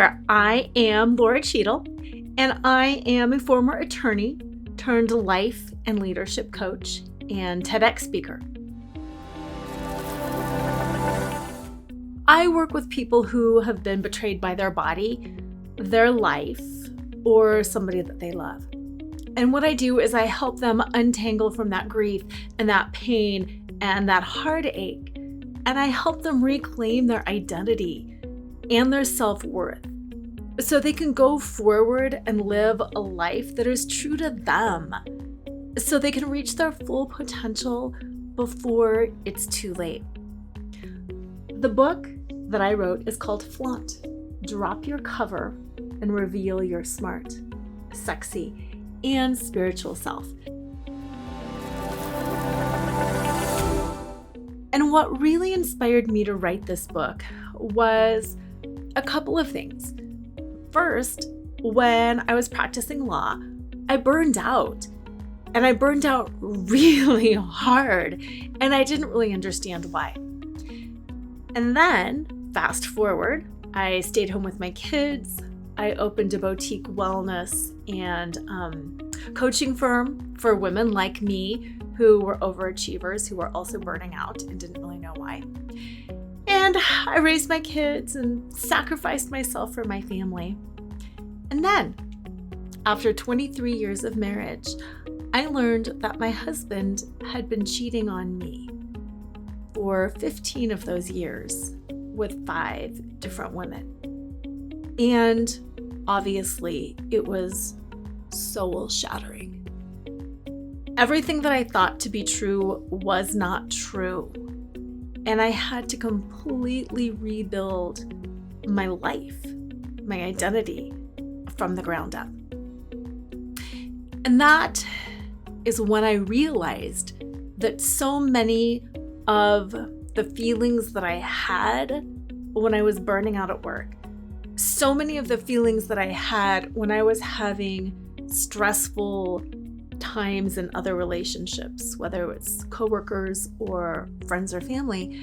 there, I am Lora Cheadle, and I am a former attorney turned life and leadership coach and TEDx speaker. I work with people who have been betrayed by their body, their life, or somebody that they love. And what I do is I help them untangle from that grief and that pain and that heartache, and I help them reclaim their identity and their self-worth so they can go forward and live a life that is true to them, so they can reach their full potential before it's too late. The book that I wrote is called Flaunt. Drop your cover and reveal your smart, sexy, and spiritual self. And what really inspired me to write this book was a couple of things. First, when I was practicing law, I burned out. And I burned out really hard, and I didn't really understand why. And then, fast forward, I stayed home with my kids. I opened a boutique wellness and coaching firm for women like me who were overachievers, who were also burning out and didn't really know why. And I raised my kids and sacrificed myself for my family. And then, after 23 years of marriage, I learned that my husband had been cheating on me for 15 of those years with 5 different women. And obviously, it was soul-shattering. Everything that I thought to be true was not true. And I had to completely rebuild my life, my identity from the ground up. And that is when I realized that so many of the feelings that I had when I was burning out at work, so many of the feelings that I had when I was having stressful times in other relationships, whether it's coworkers or friends or family,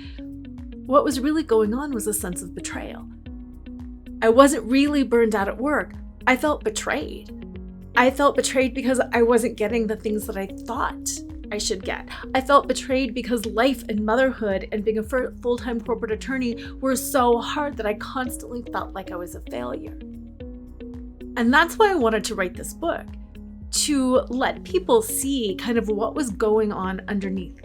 what was really going on was a sense of betrayal. I wasn't really burned out at work. I felt betrayed. I felt betrayed because I wasn't getting the things that I thought I should get. I felt betrayed because life and motherhood and being a full-time corporate attorney were so hard that I constantly felt like I was a failure. And that's why I wanted to write this book, to let people see kind of what was going on underneath,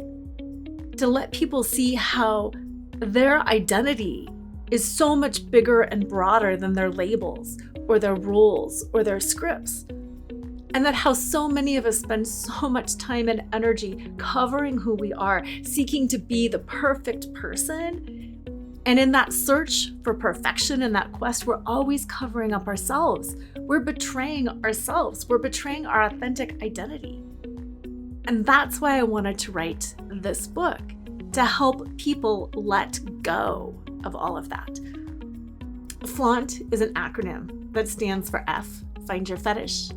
to let people see how their identity is so much bigger and broader than their labels or their roles or their scripts. And that how so many of us spend so much time and energy covering who we are, seeking to be the perfect person. And in that search for perfection, in that quest, we're always covering up ourselves. We're betraying ourselves. We're betraying our authentic identity. And that's why I wanted to write this book, to help people let go of all of that. Flaunt is an acronym that stands for F, find your fetish.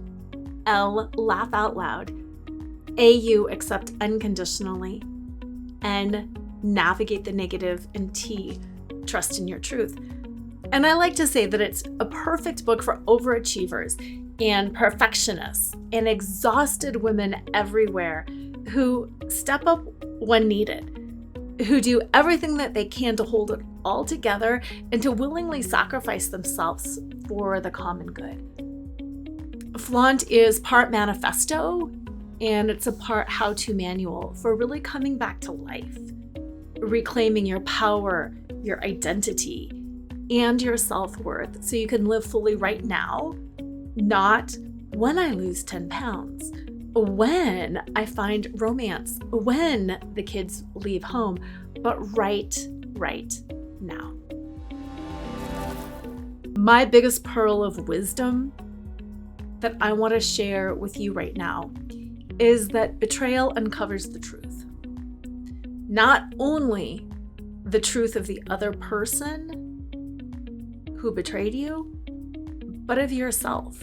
L, laugh out loud. A, accept unconditionally. N, navigate the negative. And T, trust in your truth. And I like to say that it's a perfect book for overachievers and perfectionists and exhausted women everywhere who step up when needed, who do everything that they can to hold it all together and to willingly sacrifice themselves for the common good. Flaunt is part manifesto, and it's a part how-to manual for really coming back to life, reclaiming your power, your identity, and your self-worth so you can live fully right now, not when I lose 10 pounds, when I find romance, when the kids leave home, but right now. My biggest pearl of wisdom that I want to share with you right now is that betrayal uncovers the truth. Not only the truth of the other person who betrayed you, but of yourself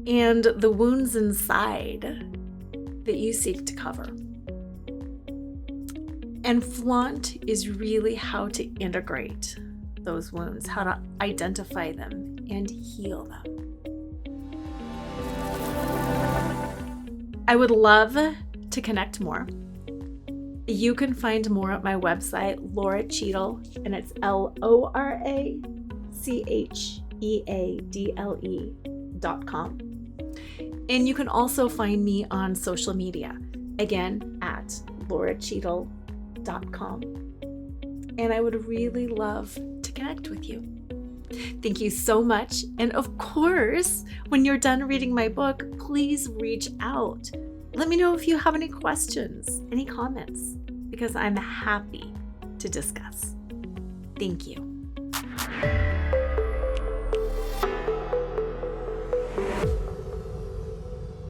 and the wounds inside that you seek to cover. And Flaunt is really how to integrate those wounds, how to identify them and heal them. I would love to connect more. You can find more at my website, Lora Cheadle, and it's LoraCheadle.com. And you can also find me on social media, again, at LoraCheadle.com. And I would really love to connect with you. Thank you so much. And of course, when you're done reading my book, please reach out. Let me know if you have any questions, any comments, because I'm happy to discuss. Thank you.